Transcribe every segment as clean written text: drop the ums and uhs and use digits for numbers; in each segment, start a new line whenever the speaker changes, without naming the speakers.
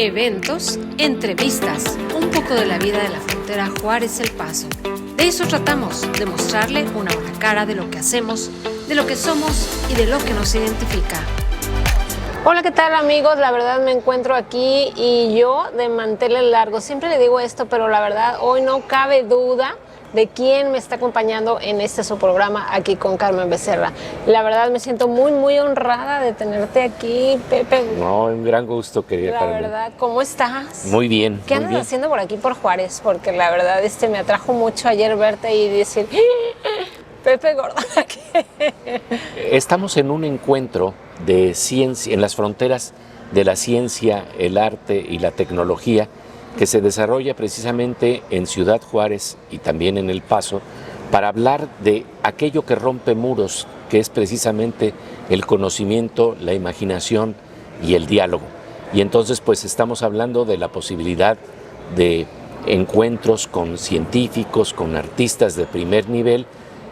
Eventos, entrevistas, un poco de la vida de la frontera Juárez-El Paso. De eso tratamos, de mostrarle una buena cara de lo que hacemos, de lo que somos y de lo que nos identifica. Hola, ¿qué tal amigos? La verdad me encuentro aquí y yo de manteles largos. Siempre le digo esto, pero la verdad hoy no cabe duda de quién me está acompañando en su programa aquí con Carmen Becerra. La verdad me siento muy honrada de tenerte aquí, Pepe.
No, un gran gusto, querida Carmen.
La verdad, ¿cómo estás?
Muy bien.
¿Qué andas haciendo por aquí por Juárez? Porque la verdad me atrajo mucho ayer verte y decir, Pepe Gordon aquí.
Estamos en un encuentro de ciencia, en las fronteras de la ciencia, el arte y la tecnología, que se desarrolla precisamente en Ciudad Juárez y también en El Paso, para hablar de aquello que rompe muros, que es precisamente el conocimiento, la imaginación y el diálogo. Y entonces pues estamos hablando de la posibilidad de encuentros con científicos, con artistas de primer nivel,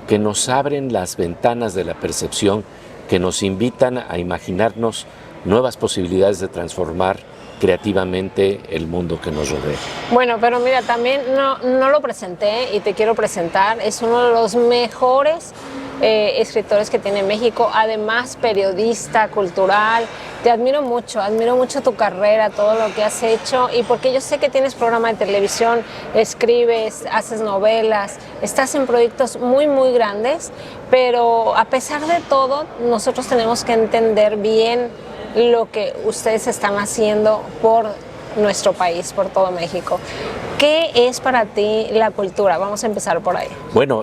que nos abren las ventanas de la percepción, que nos invitan a imaginarnos nuevas posibilidades de transformar creativamente el mundo que nos rodea.
Bueno, pero mira, también no lo presenté y te quiero presentar. Es uno de los mejores escritores que tiene México, además periodista, cultural. Te admiro mucho tu carrera, todo lo que has hecho, y porque yo sé que tienes programa de televisión, escribes, haces novelas, estás en proyectos muy grandes, pero a pesar de todo, nosotros tenemos que entender bien lo que ustedes están haciendo por nuestro país, por todo México. ¿Qué es para ti la cultura? Vamos a empezar por ahí.
Bueno,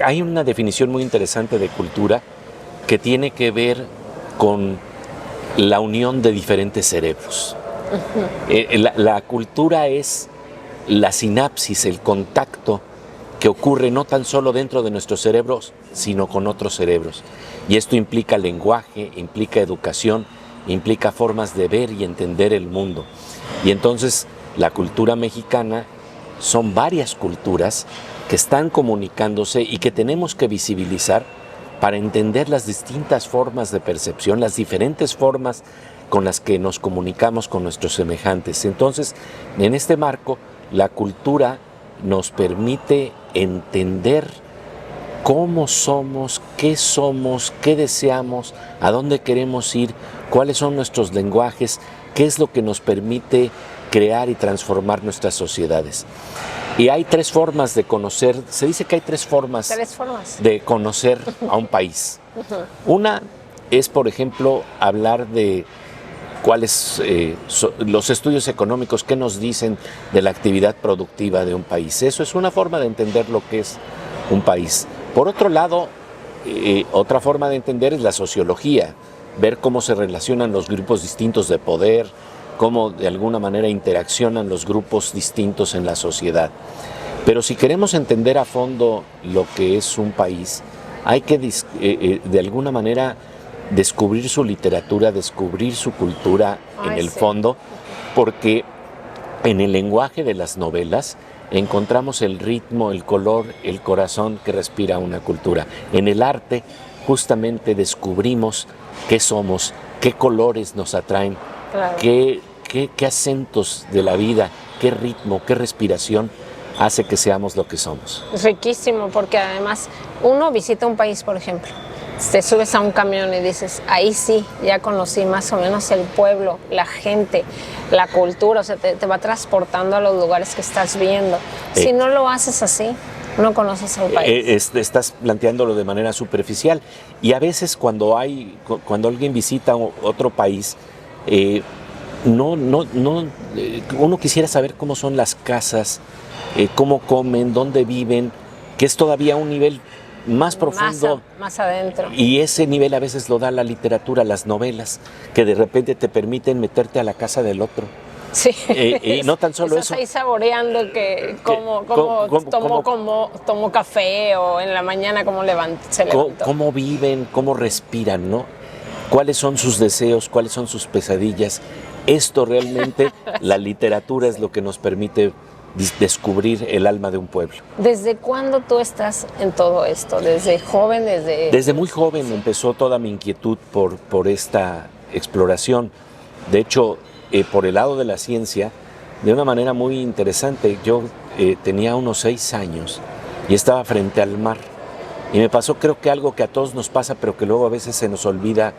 hay una definición muy interesante de cultura que tiene que ver con la unión de diferentes cerebros. La cultura es la sinapsis, el contacto que ocurre no tan solo dentro de nuestros cerebros, sino con otros cerebros. Y esto implica lenguaje, implica educación, implica formas de ver y entender el mundo. Y entonces la cultura mexicana son varias culturas que están comunicándose y que tenemos que visibilizar para entender las distintas formas de percepción, las diferentes formas con las que nos comunicamos con nuestros semejantes. Entonces, en este marco, la cultura nos permite entender cómo somos, qué deseamos, a dónde queremos ir, cuáles son nuestros lenguajes, qué es lo que nos permite crear y transformar nuestras sociedades. Y hay tres formas de conocer, se dice que hay tres formas de conocer a un país. Una es, por ejemplo, hablar de cuáles los estudios económicos, qué nos dicen de la actividad productiva de un país. Eso es una forma de entender lo que es un país. Por otro lado, otra forma de entender es la sociología, ver cómo se relacionan los grupos distintos de poder, cómo de alguna manera interaccionan los grupos distintos en la sociedad. Pero si queremos entender a fondo lo que es un país, hay que de alguna manera descubrir su literatura, descubrir su cultura en el fondo, porque en el lenguaje de las novelas encontramos el ritmo, el color, el corazón que respira una cultura. En el arte justamente descubrimos qué somos, qué colores nos atraen,
claro,
qué acentos de la vida, qué ritmo, qué respiración hace que seamos lo que somos.
Es riquísimo, porque además uno visita un país, por ejemplo, te subes a un camión y dices, ahí sí, ya conocí más o menos el pueblo, la gente, la cultura, o sea, te va transportando a los lugares que estás viendo. Si no lo haces así, no conoces el país.
Estás planteándolo de manera superficial, y a veces cuando alguien visita otro país, uno quisiera saber cómo son las casas, cómo comen, dónde viven, que es todavía un nivel más profundo,
más adentro.
Y ese nivel a veces lo da la literatura, las novelas, que de repente te permiten meterte a la casa del otro.
Sí.
Y no tan solo
estás
eso.
ahí saboreando que tomo café, o en la mañana cómo se levantó.
Cómo viven, cómo respiran, ¿no? ¿Cuáles son sus deseos? ¿Cuáles son sus pesadillas? Esto realmente, la literatura es lo que nos permite descubrir el alma de un pueblo.
¿Desde cuándo tú estás en todo esto? ¿Desde joven?
Desde muy joven empezó toda mi inquietud por esta exploración. De hecho, por el lado de la ciencia de una manera muy interesante. Yo tenía unos 6 años y estaba frente al mar. Y me pasó, creo que algo que a todos nos pasa, pero que luego a veces se nos olvida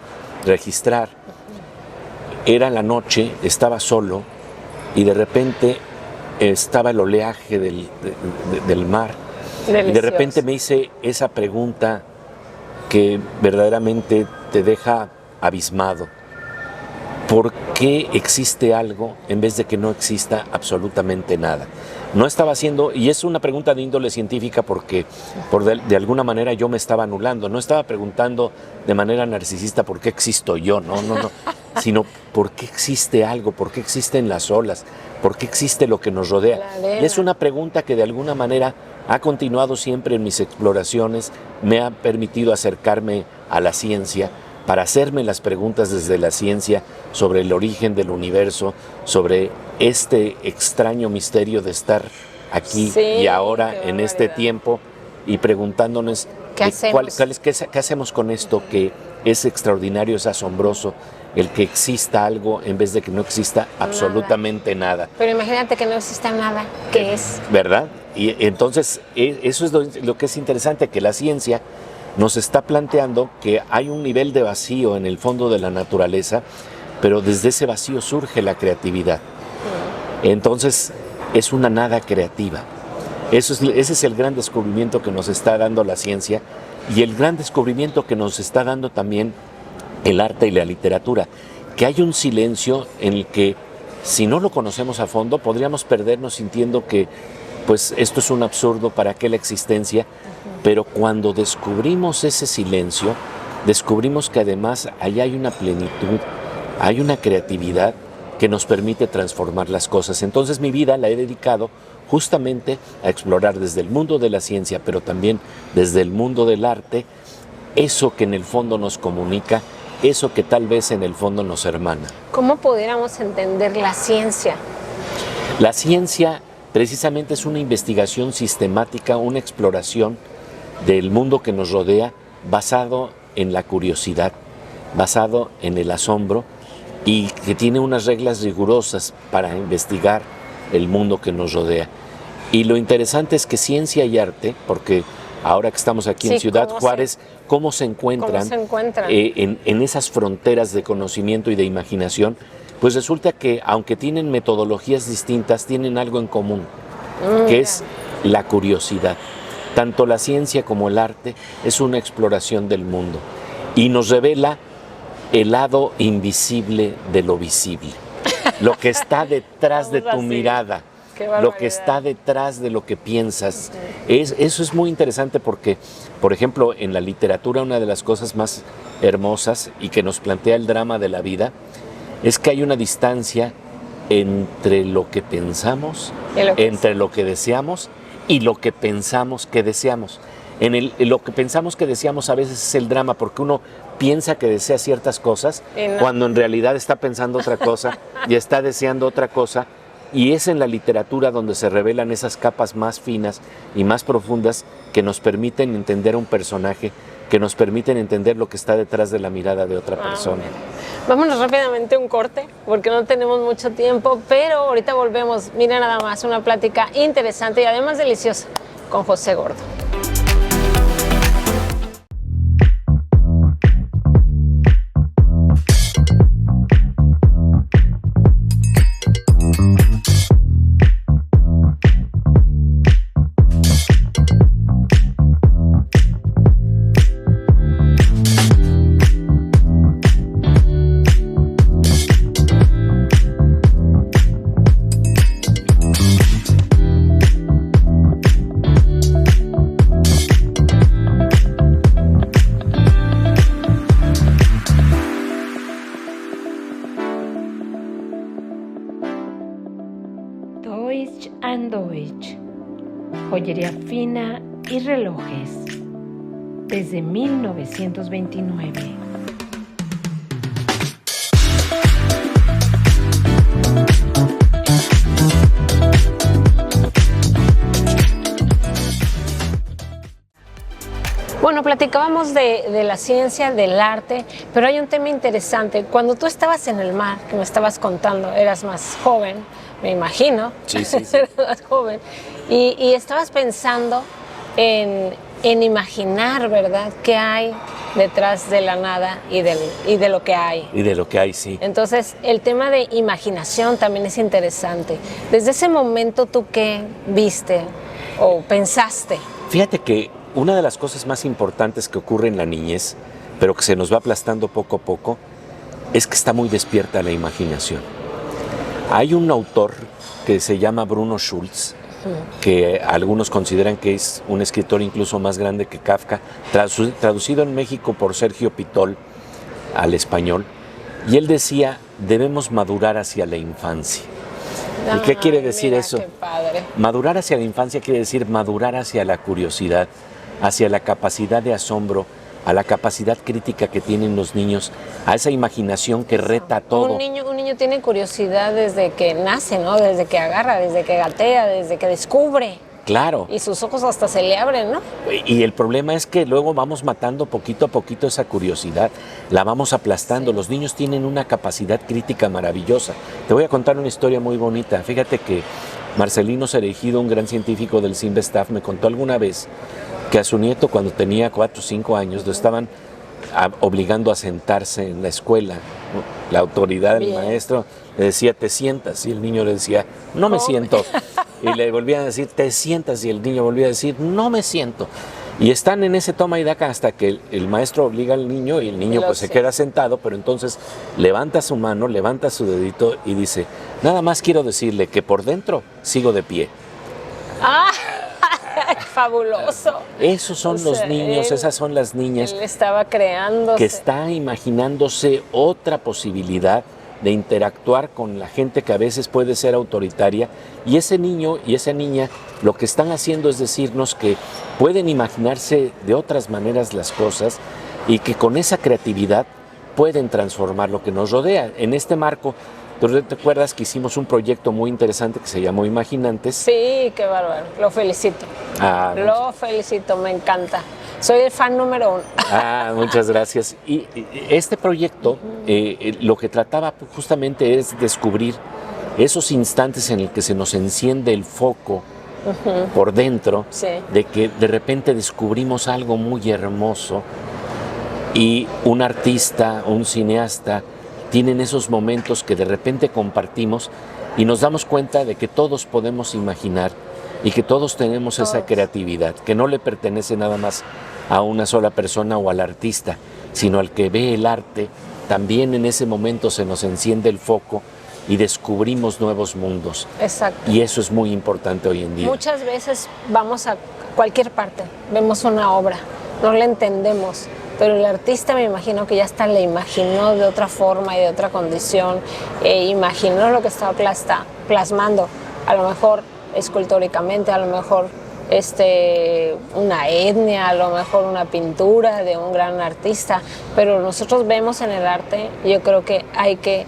registrar. Era la noche, estaba solo y de repente estaba el oleaje del mar.
Delicioso.
Y de repente me hice esa pregunta que verdaderamente te deja abismado. ¿Por qué existe algo en vez de que no exista absolutamente nada? No estaba haciendo, y es una pregunta de índole científica porque de alguna manera yo me estaba anulando, no estaba preguntando de manera narcisista por qué existo yo, no, sino por qué existe algo, por qué existen las olas, por qué existe lo que nos rodea. Y es una pregunta que de alguna manera ha continuado siempre en mis exploraciones, me ha permitido acercarme a la ciencia, para hacerme las preguntas desde la ciencia sobre el origen del universo, sobre este extraño misterio de estar aquí y ahora en este tiempo y preguntándonos
¿qué
hacemos con esto que es extraordinario, es asombroso, el que exista algo en vez de que no exista absolutamente nada.
Pero imagínate que no exista nada, ¿qué es?
¿Verdad? Y entonces eso es lo que es interesante, que la ciencia nos está planteando que hay un nivel de vacío en el fondo de la naturaleza, pero desde ese vacío surge la creatividad. Entonces es una nada creativa. Ese es el gran descubrimiento que nos está dando la ciencia y el gran descubrimiento que nos está dando también el arte y la literatura, que hay un silencio en el que si no lo conocemos a fondo podríamos perdernos sintiendo que pues esto es un absurdo, ¿para qué la existencia? Pero cuando descubrimos ese silencio, descubrimos que además ahí hay una plenitud, hay una creatividad que nos permite transformar las cosas. Entonces mi vida la he dedicado justamente a explorar desde el mundo de la ciencia, pero también desde el mundo del arte, eso que en el fondo nos comunica, eso que tal vez en el fondo nos hermana.
¿Cómo pudiéramos entender la ciencia?
La ciencia precisamente es una investigación sistemática, una exploración del mundo que nos rodea, basado en la curiosidad, basado en el asombro y que tiene unas reglas rigurosas para investigar el mundo que nos rodea. Y lo interesante es que ciencia y arte, porque ahora que estamos aquí en Ciudad Juárez, ¿cómo se encuentran, en esas fronteras de conocimiento y de imaginación? Pues resulta que aunque tienen metodologías distintas, tienen algo en común, que es la curiosidad. Tanto la ciencia como el arte es una exploración del mundo y nos revela el lado invisible de lo visible, lo que está detrás de tu mirada, lo que está detrás de lo que piensas. Eso es muy interesante porque, por ejemplo, en la literatura una de las cosas más hermosas y que nos plantea el drama de la vida es que hay una distancia entre lo que pensamos, entre lo que deseamos y lo que pensamos que deseamos. En lo que pensamos que deseamos a veces es el drama, porque uno piensa que desea ciertas cosas cuando en realidad está pensando otra cosa y está deseando otra cosa, y es en la literatura donde se revelan esas capas más finas y más profundas que nos permiten entender a un personaje, que nos permiten entender lo que está detrás de la mirada de otra persona.
Vámonos rápidamente a un corte, porque no tenemos mucho tiempo, pero ahorita volvemos. Mira nada más, una plática interesante y además deliciosa con José Gordo.
Deutsch & Deutsch, joyería fina y relojes, desde 1929.
bueno, platicábamos de la ciencia, del arte, pero hay un tema interesante. Cuando tú estabas en el mar, que me estabas contando, eras más joven, me imagino.
Sí, sí, sí.
Eras más joven. Y estabas pensando en imaginar, ¿verdad?, qué hay detrás de la nada y de lo que hay.
Y de lo que hay, sí.
Entonces, el tema de imaginación también es interesante. Desde ese momento, ¿tú qué viste o pensaste?
Fíjate que una de las cosas más importantes que ocurre en la niñez, pero que se nos va aplastando poco a poco, es que está muy despierta la imaginación. Hay un autor que se llama Bruno Schulz, que algunos consideran que es un escritor incluso más grande que Kafka, traducido en México por Sergio Pitol al español, y él decía, debemos madurar hacia la infancia. ¿Y qué quiere decir eso?
Qué padre.
Madurar hacia la infancia quiere decir madurar hacia la curiosidad, hacia la capacidad de asombro, a la capacidad crítica que tienen los niños, a esa imaginación que reta todo.
Un niño tiene curiosidad desde que nace, ¿no? Desde que agarra, desde que gatea, desde que descubre.
Claro.
Y sus ojos hasta se le abren, ¿no?
Y el problema es que luego vamos matando poquito a poquito esa curiosidad, la vamos aplastando. Sí. Los niños tienen una capacidad crítica maravillosa. Te voy a contar una historia muy bonita. Fíjate que Marcelino Cereijido, un gran científico del CIMBESTAF, me contó alguna vez que a su nieto, cuando tenía 4 o 5 años, lo estaban obligando a sentarse en la escuela. La autoridad del maestro le decía, te sientas, y el niño le decía, no me siento. Y le volvían a decir, te sientas, y el niño volvía a decir, no me siento. Y están en ese toma y daca hasta que el maestro obliga al niño y el niño pues se queda sentado, pero entonces levanta su mano, levanta su dedito y dice, nada más quiero decirle que por dentro sigo de pie.
¡Ah! Fabuloso.
Esos son los niños, esas son las niñas.
Él estaba creándose.
Que está imaginándose otra posibilidad de interactuar con la gente que a veces puede ser autoritaria, y ese niño y esa niña lo que están haciendo es decirnos que pueden imaginarse de otras maneras las cosas y que con esa creatividad pueden transformar lo que nos rodea. En este marco, ¿tú te acuerdas que hicimos un proyecto muy interesante que se llamó Imaginantes?
Sí, qué bárbaro, lo felicito. Lo felicito, me encanta. Soy el fan número 1.
Muchas gracias. Y este proyecto lo que trataba justamente es descubrir esos instantes en el que se nos enciende el foco por dentro, sí, de que de repente descubrimos algo muy hermoso y un artista o un cineasta tienen esos momentos que de repente compartimos y nos damos cuenta de que todos podemos imaginar y que todos tenemos esa creatividad, que no le pertenece nada más a una sola persona o al artista, sino al que ve el arte. También en ese momento se nos enciende el foco y descubrimos nuevos mundos.
Exacto.
Y eso es muy importante hoy en día.
Muchas veces vamos a cualquier parte, vemos una obra, no la entendemos, pero el artista me imagino que ya hasta la imaginó de otra forma y de otra condición, imaginó lo que estaba plasmando, a lo mejor escultóricamente, a lo mejor una etnia, a lo mejor una pintura de un gran artista, pero nosotros vemos en el arte, yo creo que hay que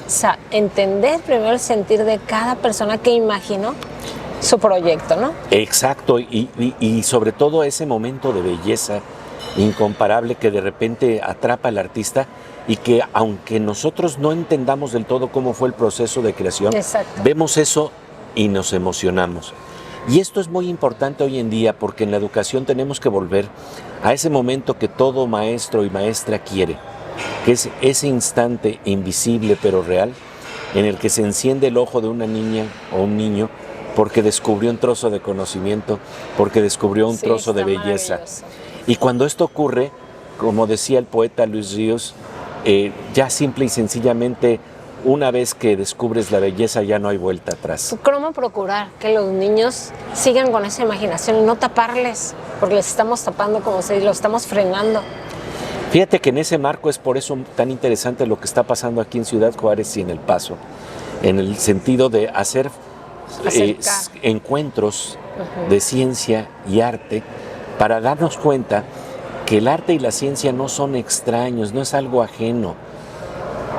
entender primero el sentir de cada persona que imaginó su proyecto, ¿no?
Exacto, y sobre todo ese momento de belleza incomparable que de repente atrapa al artista y que aunque nosotros no entendamos del todo cómo fue el proceso de creación, exacto, vemos eso y nos emocionamos. Y esto es muy importante hoy en día porque en la educación tenemos que volver a ese momento que todo maestro y maestra quiere, que es ese instante invisible pero real en el que se enciende el ojo de una niña o un niño porque descubrió un trozo de conocimiento, porque descubrió un trozo de belleza. Y cuando esto ocurre, como decía el poeta Luis Ríos, ya simple y sencillamente, una vez que descubres la belleza ya no hay vuelta atrás.
¿Cómo procurar que los niños sigan con esa imaginación y no taparles? Porque les estamos tapando, como se dice, los estamos frenando.
Fíjate que en ese marco es por eso tan interesante lo que está pasando aquí en Ciudad Juárez y en El Paso, en el sentido de hacer encuentros de ciencia y arte para darnos cuenta que el arte y la ciencia no son extraños, no es algo ajeno.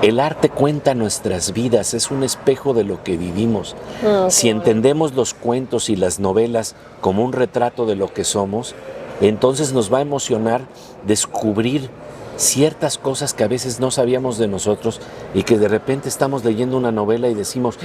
El arte cuenta nuestras vidas, es un espejo de lo que vivimos. Si entendemos los cuentos y las novelas como un retrato de lo que somos, entonces nos va a emocionar descubrir ciertas cosas que a veces no sabíamos de nosotros y que de repente estamos leyendo una novela y decimos,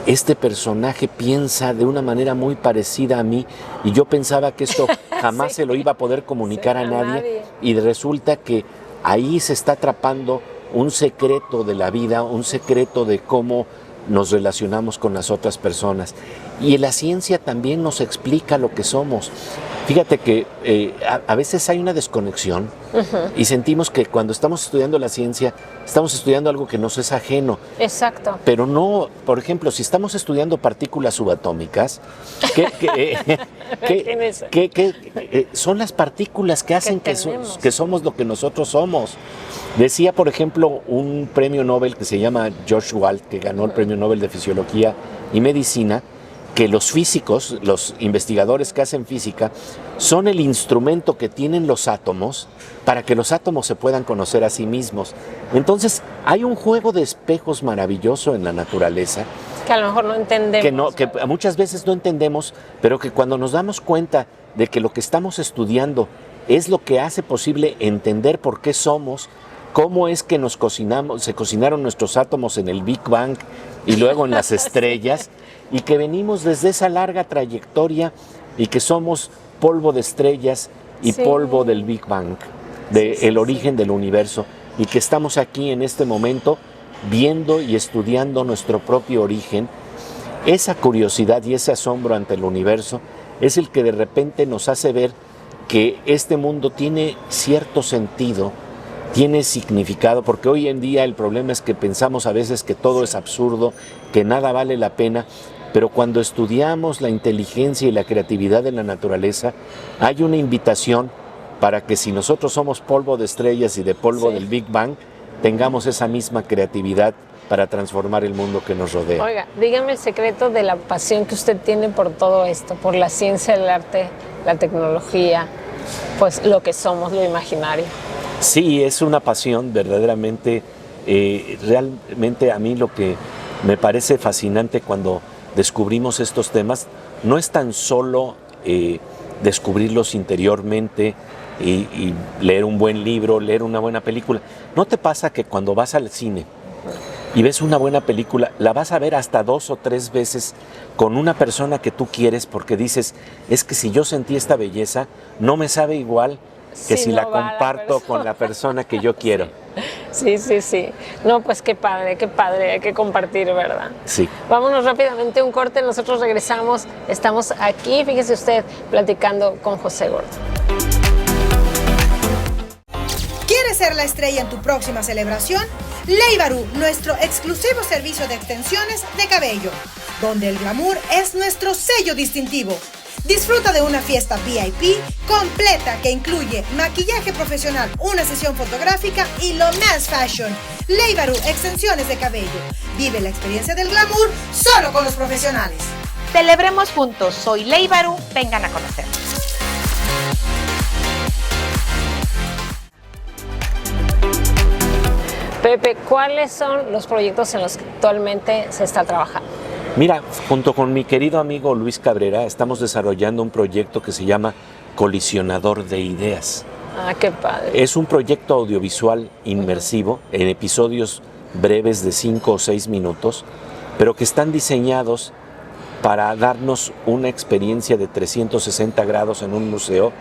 este personaje piensa de una manera muy parecida a mí y yo pensaba que esto jamás
Sí.
se lo iba a poder comunicar
Sí,
a
a
nadie
nadie.
y resulta que ahí se está atrapando un secreto de la vida, un secreto de cómo nos relacionamos con las otras personas. Y la ciencia también nos explica lo que somos. Fíjate que a veces hay una desconexión y sentimos que cuando estamos estudiando la ciencia, estamos estudiando algo que nos es ajeno.
Exacto.
Pero no, por ejemplo, si estamos estudiando partículas subatómicas, son las partículas que hacen
tenemos.
que somos lo que nosotros somos. Decía, por ejemplo, un premio Nobel que se llama George Wald, que ganó el premio Nobel de Fisiología y Medicina, que los físicos, los investigadores que hacen física, son el instrumento que tienen los átomos para que los átomos se puedan conocer a sí mismos. Entonces, hay un juego de espejos maravilloso en la naturaleza
Que a lo mejor no entendemos.
que muchas veces no entendemos, pero que cuando nos damos cuenta de que lo que estamos estudiando es lo que hace posible entender por qué somos, cómo es que se cocinaron nuestros átomos en el Big Bang y luego en las estrellas, y que venimos desde esa larga trayectoria y que somos polvo de estrellas y
Sí.
polvo del Big Bang, el origen del universo, y que estamos aquí en este momento viendo y estudiando nuestro propio origen. Esa curiosidad y ese asombro ante el universo es el que de repente nos hace ver que este mundo tiene cierto sentido, tiene significado, porque hoy en día el problema es que pensamos a veces que todo es absurdo, que nada vale la pena, pero cuando estudiamos la inteligencia y la creatividad de la naturaleza, hay una invitación para que si nosotros somos polvo de estrellas y de polvo del Big Bang, tengamos esa misma creatividad para transformar el mundo que nos rodea.
Oiga, dígame el secreto de la pasión que usted tiene por todo esto, por la ciencia, el arte, la tecnología, pues lo que somos, lo imaginario.
Sí, es una pasión verdaderamente, realmente a mí lo que me parece fascinante cuando descubrimos estos temas no es tan solo descubrirlos interiormente y leer un buen libro, leer una buena película. ¿No te pasa que cuando vas al cine y ves una buena película, la vas a ver hasta 2 o 3 veces con una persona que tú quieres porque dices, es que si yo sentí esta belleza, no me sabe igual que si
no
la
va la
comparto con la persona que yo quiero?
Sí, sí, sí. No, pues qué padre, hay que compartir, ¿verdad?
Sí.
Vámonos rápidamente a un corte, nosotros regresamos, estamos aquí, fíjese usted, platicando con José Gordo.
¿Quieres ser la estrella en tu próxima celebración? Leibaru, nuestro exclusivo servicio de extensiones de cabello, donde el glamour es nuestro sello distintivo. Disfruta de una fiesta VIP completa que incluye maquillaje profesional, una sesión fotográfica y lo más fashion. Leibaru, extensiones de cabello. Vive la experiencia del glamour solo con los profesionales.
Celebremos juntos. Soy Leibaru. Vengan a conocernos.
Pepe, ¿cuáles son los proyectos en los que actualmente se está trabajando?
Mira, junto con mi querido amigo Luis Cabrera, estamos desarrollando un proyecto que se llama Colisionador de Ideas.
Ah, qué padre.
Es un proyecto audiovisual inmersivo en episodios breves de 5 o 6 minutos, pero que están diseñados para darnos una experiencia de 360 grados en un museo,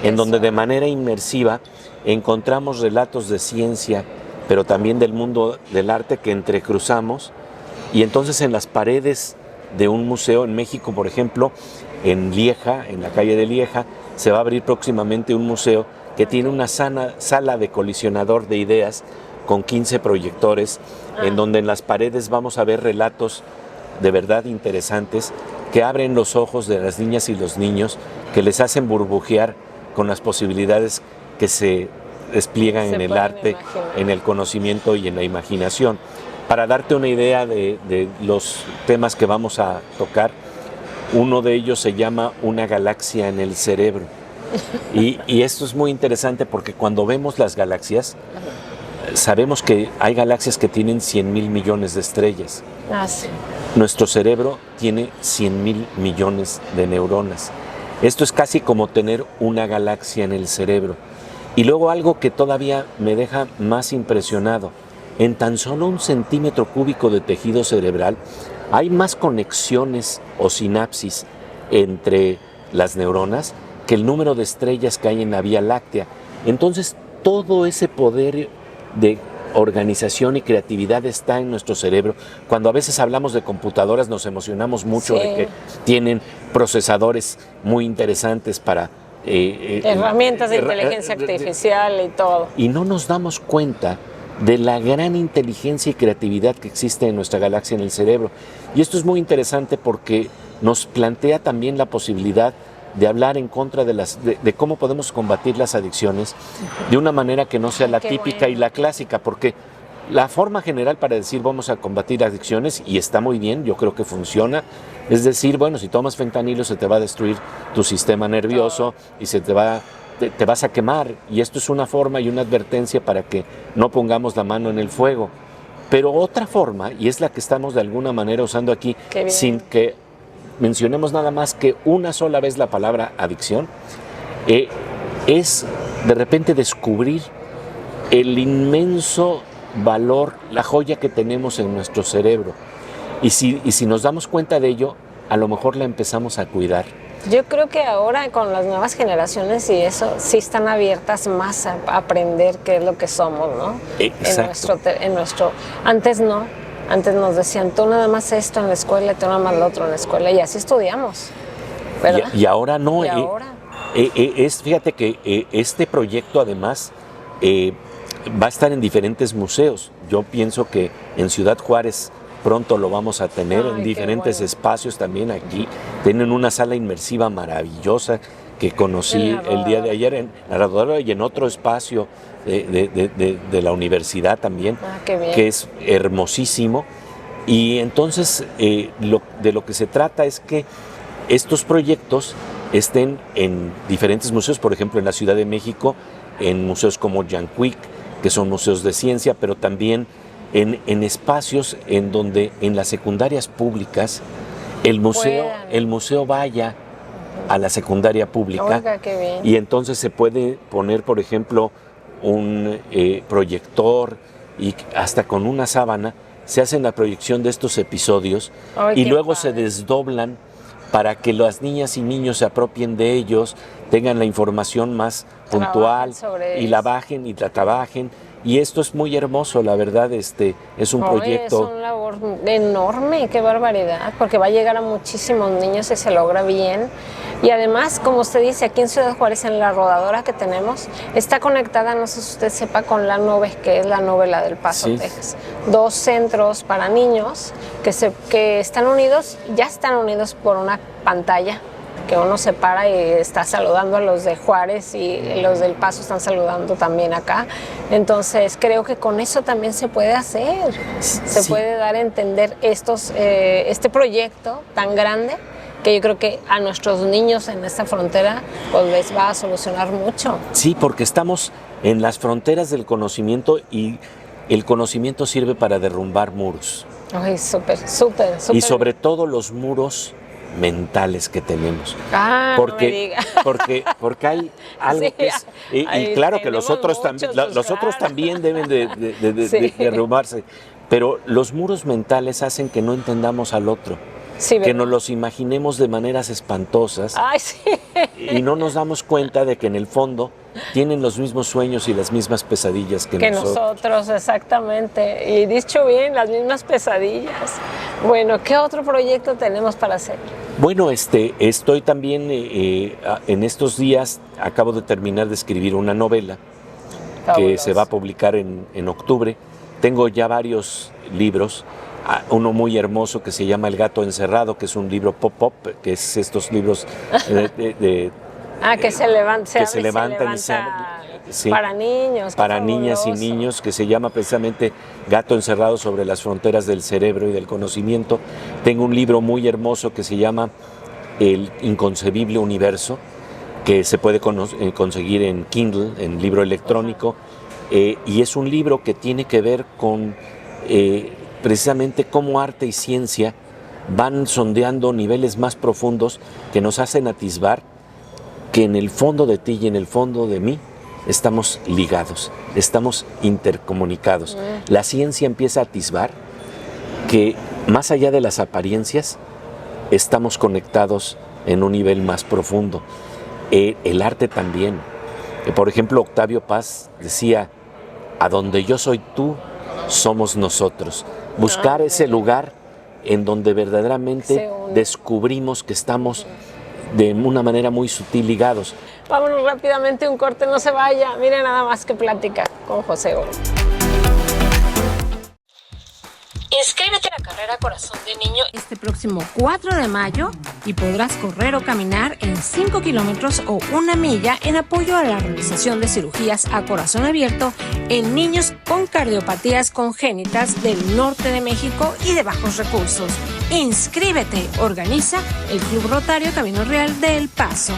en donde de manera inmersiva encontramos relatos de ciencia, pero también del mundo del arte que entrecruzamos. Y entonces en las paredes de un museo en México, por ejemplo, en Lieja, en la calle de Lieja, se va a abrir próximamente un museo que tiene una sala de colisionador de ideas con 15 proyectores, en donde en las paredes vamos a ver relatos de verdad interesantes que abren los ojos de las niñas y los niños, que les hacen burbujear con las posibilidades que se despliegan en el arte,
imaginar,
en el conocimiento y en la imaginación. Para darte una idea de los temas que vamos a tocar, uno de ellos se llama Una galaxia en el cerebro. Y esto es muy interesante porque cuando vemos las galaxias, sabemos que hay galaxias que tienen 100,000 millones de estrellas.
Ah, sí.
Nuestro cerebro tiene 100,000 millones de neuronas. Esto es casi como tener una galaxia en el cerebro. Y luego algo que todavía me deja más impresionado, en tan solo 1 centímetro cúbico de tejido cerebral hay más conexiones o sinapsis entre las neuronas que el número de estrellas que hay en la Vía Láctea. Entonces, todo ese poder de organización y creatividad está en nuestro cerebro. Cuando a veces hablamos de computadoras nos emocionamos mucho
Sí.
de que tienen procesadores muy interesantes para...
Herramientas de inteligencia artificial y todo.
Y no nos damos cuenta de la gran inteligencia y creatividad que existe en nuestra galaxia en el cerebro. Y esto es muy interesante porque nos plantea también la posibilidad de hablar en contra de cómo podemos combatir las adicciones de una manera que no sea la
Qué
típica
bueno.
y la clásica, porque la forma general para decir vamos a combatir adicciones, y está muy bien, yo creo que funciona, es decir, bueno, si tomas fentanilo se te va a destruir tu sistema nervioso y te vas a quemar, y esto es una forma y una advertencia para que no pongamos la mano en el fuego. Pero otra forma, y es la que estamos de alguna manera usando aquí,
Qué bien.
sin que mencionemos nada más que una sola vez la palabra adicción, es de repente descubrir el inmenso valor, la joya que tenemos en nuestro cerebro. Y si nos damos cuenta de ello, a lo mejor la empezamos a cuidar.
Yo creo que ahora con las nuevas generaciones y eso sí están abiertas más a aprender qué es lo que somos, ¿no?
Exacto.
Antes no, antes nos decían tú nada más esto en la escuela y tú nada más lo otro en la escuela y así estudiamos, ¿verdad?
Y ahora no.
Y ahora.
Fíjate que este proyecto además va a estar en diferentes museos. Yo pienso que en Ciudad Juárez pronto lo vamos a tener,
Ay,
en
qué
diferentes
bueno.
espacios también aquí. Tienen una sala inmersiva maravillosa que conocí
En la
el día de
Rodadora.
ayer en la Rodadora y en otro espacio de la universidad también,
Ah, qué bien.
que es hermosísimo. Y entonces de lo que se trata es que estos proyectos estén en diferentes museos, por ejemplo en la Ciudad de México, en museos como Yanquic, que son museos de ciencia, pero también en espacios en donde en las secundarias públicas el museo vaya a la secundaria pública.
Oiga, qué bien.
Y entonces se puede poner, por ejemplo, un proyector y hasta con una sábana se hacen la proyección de estos episodios.
Ay,
Y
qué
luego
padre.
se desdoblan para que las niñas y niños se apropien de ellos, tengan la información más puntual
sobre
y la
eso.
bajen y la trabajen. Y esto es muy hermoso, la verdad, es un
Oye,
proyecto.
es una labor enorme, qué barbaridad, porque va a llegar a muchísimos niños si se logra bien. Y además, como usted dice, aquí en Ciudad Juárez, en la rodadora que tenemos, está conectada, no sé si usted sepa, con la Nove, que es la novela del Paso,
Sí.
Texas. 2 centros para niños que están unidos, ya están unidos por una pantalla que uno se para y está saludando a los de Juárez y los del Paso están saludando también acá. Entonces creo que con eso también se puede hacer, se
Sí.
puede dar a entender este proyecto tan grande que yo creo que a nuestros niños en esta frontera pues les va a solucionar mucho.
Sí, porque estamos en las fronteras del conocimiento y el conocimiento sirve para derrumbar muros.
Ay, súper, súper, súper.
Y sobre todo los muros mentales que tenemos.
Ah, no me diga.
Porque hay algo
Sí,
que es... Y
ahí
claro que los
tenemos
otros, también,
muchos,
los otros
claro.
también deben de
Sí.
derrumbarse. Pero los muros mentales hacen que no entendamos al otro,
Sí,
que
¿verdad?
nos los imaginemos de maneras espantosas
Ay, sí.
y no nos damos cuenta de que en el fondo tienen los mismos sueños y las mismas pesadillas que
Que
nosotros.
nosotros, exactamente. Y dicho bien, las mismas pesadillas. Bueno, ¿qué otro proyecto tenemos para hacer?
Bueno, estoy también en estos días, acabo de terminar de escribir una novela que
Fabuloso.
se va a publicar en octubre. Tengo ya varios libros, uno muy hermoso que se llama El gato encerrado, que es un libro pop-up, que es estos libros
Que se levanta,
que se levantan y se sí,
para niños. qué
para niñas y
fabuloso.
niños, que se llama precisamente Gato encerrado sobre las fronteras del cerebro y del conocimiento. Tengo un libro muy hermoso que se llama El inconcebible universo, que se puede conseguir en Kindle, en libro electrónico, y es un libro que tiene que ver con precisamente cómo arte y ciencia van sondeando niveles más profundos que nos hacen atisbar que en el fondo de ti y en el fondo de mí estamos ligados, estamos intercomunicados. La ciencia empieza a atisbar que más allá de las apariencias, estamos conectados en un nivel más profundo. El arte también. Por ejemplo, Octavio Paz decía, a donde yo soy tú, somos nosotros. Buscar ese lugar en donde verdaderamente descubrimos que estamos de una manera muy sutil ligados.
Vámonos rápidamente, un corte, no se vaya. Miren nada más que plática con José Gordon. Inscríbete a la carrera Corazón de Niño este próximo 4 de mayo y podrás correr o caminar en 5 kilómetros o 1 milla en apoyo a la realización de cirugías a corazón abierto en niños con cardiopatías congénitas del norte de México y de bajos recursos. Inscríbete, organiza el Club Rotario Camino Real de El Paso.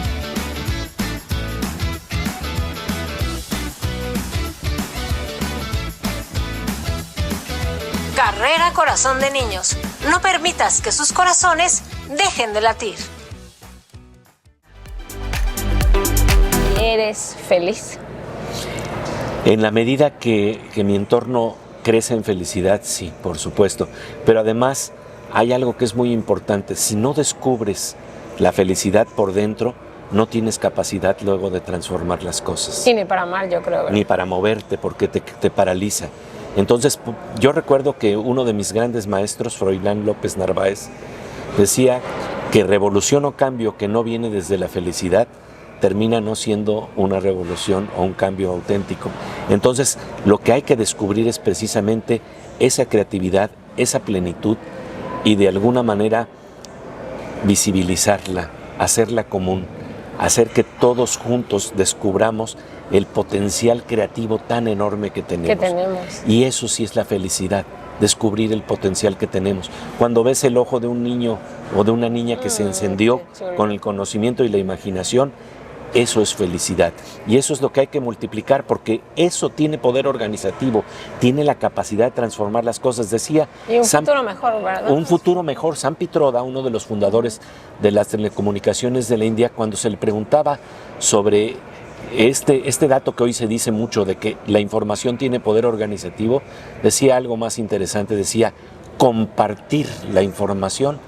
Carrera Corazón de Niños. No permitas que sus corazones dejen de latir. ¿Eres feliz?
En la medida que mi entorno crece en felicidad, sí, por supuesto. Pero además hay algo que es muy importante. Si no descubres la felicidad por dentro, no tienes capacidad luego de transformar las cosas.
Y ni para mal, yo creo. ¿verdad?
Ni para moverte, porque te paraliza. Entonces, yo recuerdo que uno de mis grandes maestros, Froilán López Narváez, decía que revolución o cambio que no viene desde la felicidad termina no siendo una revolución o un cambio auténtico. Entonces, lo que hay que descubrir es precisamente esa creatividad, esa plenitud y de alguna manera visibilizarla, hacerla común, hacer que todos juntos descubramos el potencial creativo tan enorme que tenemos. Y eso sí es la felicidad, descubrir el potencial que tenemos. Cuando ves el ojo de un niño o de una niña que se encendió con el conocimiento y la imaginación, eso es felicidad. Y eso es lo que hay que multiplicar, porque eso tiene poder organizativo, tiene la capacidad de transformar las cosas. Decía
y un futuro mejor, ¿verdad?
Un futuro mejor. Sam Pitroda, uno de los fundadores de las telecomunicaciones de la India, cuando se le preguntaba sobre este dato que hoy se dice mucho de que la información tiene poder organizativo, decía algo más interesante, decía, compartir la información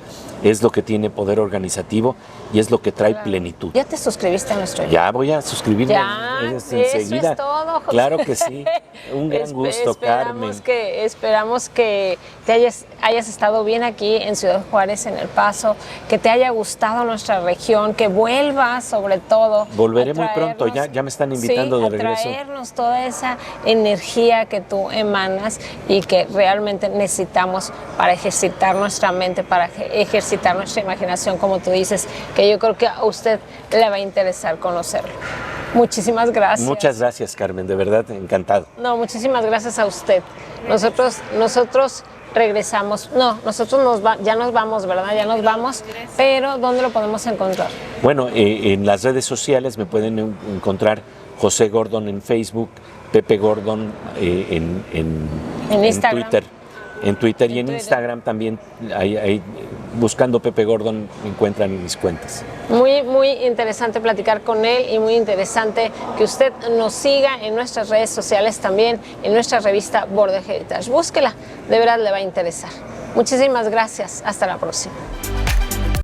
es lo que tiene poder organizativo y es lo que trae plenitud.
¿Ya te suscribiste a nuestro YouTube?
Ya voy a suscribirme enseguida.
Eso es todo, José.
Claro que sí. Un gran gusto, Carmen.
Esperamos que te hayas estado bien aquí en Ciudad Juárez, en El Paso, que te haya gustado nuestra región, que vuelvas sobre todo.
Volveré muy pronto, ya me están invitando de regreso.
A traernos toda esa energía que tú emanas y que realmente necesitamos para ejercitar nuestra mente, para ejercitar nuestra imaginación, como tú dices, que yo creo que a usted le va a interesar conocerlo. Muchísimas gracias.
Muchas gracias, Carmen, de verdad, encantado.
No, muchísimas gracias a usted. Nosotros regresamos. No, ya nos vamos, ¿verdad? Ya nos vamos, pero ¿dónde lo podemos encontrar?
Bueno, en las redes sociales me pueden encontrar José Gordon en Facebook, Pepe Gordon en
Instagram.
En Twitter y en Instagram también, ahí, buscando Pepe Gordon encuentran mis cuentas.
Muy, muy interesante platicar con él y muy interesante que usted nos siga en nuestras redes sociales también, en nuestra revista Border Heritage. Búsquela, de verdad le va a interesar. Muchísimas gracias, hasta la próxima.